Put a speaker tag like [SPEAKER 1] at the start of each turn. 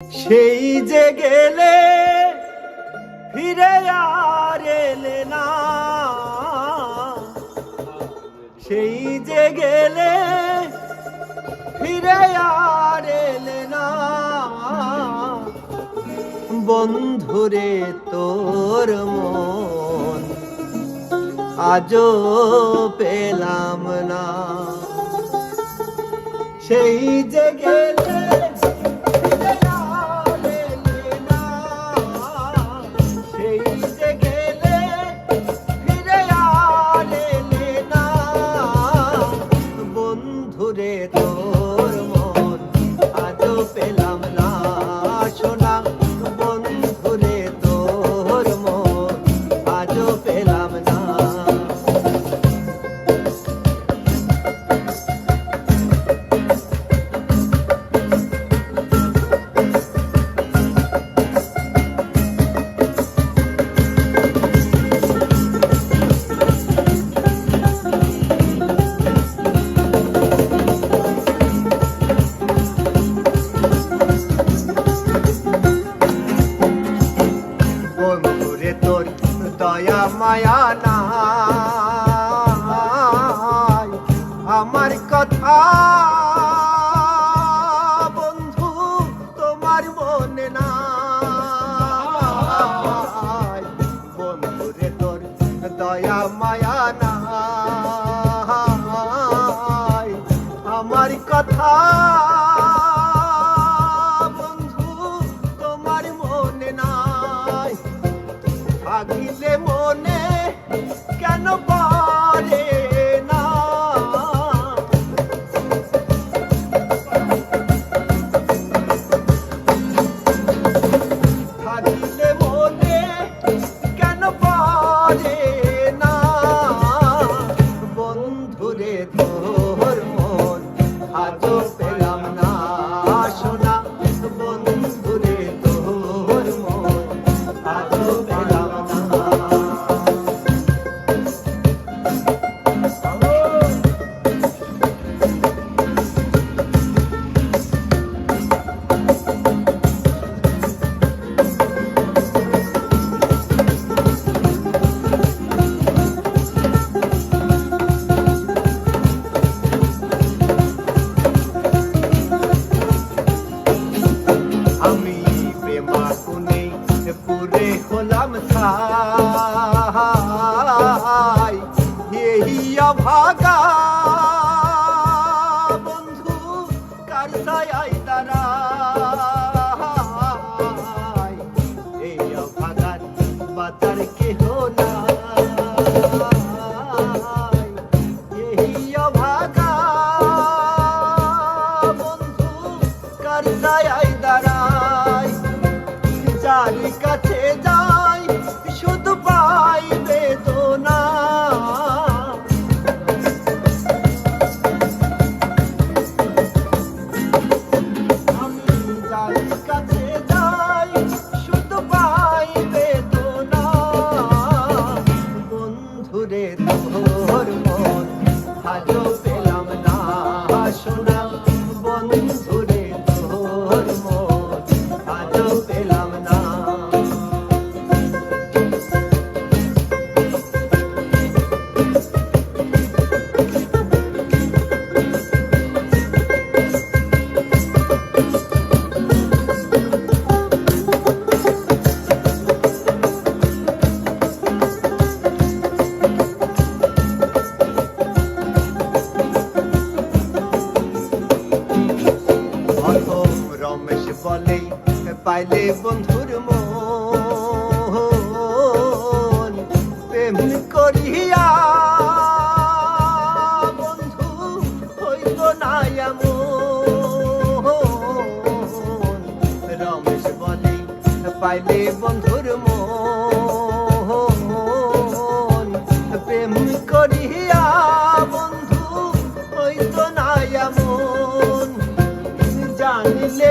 [SPEAKER 1] সেই যে গেলে ফিরে আর এলে না, সেই যে গেলে ফিরে আর এলে না, বন্ধুরে তোর মন আজও পেলাম না। সেই যে গেলে তোর মন আজও পেলাম না, সোনা বন্ধুরে তোর মন আজও পেলাম না। দয়া মায়া নাই আমার কথা বন্ধু তোমার মনে নাই, বন্ধুরে তোর দয়া মায়া নাই আমার কথা বন্ধু তোমার মনে নাই। ভাগিলে মনে কেন পারে না, ভাগিলে মনে কেন পারে না, বন্ধুরে তোর মন আজও পেলাম না, সোনা বন্ধুরে তোর মন আজও পেলাম না। পুরে হলাম ছাই এই অভাগা বন্ধু কার ছায়ায় দাঁড়াই, এই অভাগার বাতার কেহ নাই, এই অভাগা বন্ধু কার ছায়ায় দাঁড়াই। যার কাছে যাই শুধু পাই বেদনা, আমি যার কাছে যাই শুধু পাই বেদনা, বন্ধুরে তোর মন আজও পেলাম না, সোনা বন্ধুরে তোর মন আজও পেলাম না। রমেশ বলে পাইলে বন্ধুর মন প্রেম করিয়া বন্ধু হইল না এমন, রমেশ বলে পাইলে বন্ধুর মন প্রেম করিয়া বন্ধু হইল না এমন, জানিলে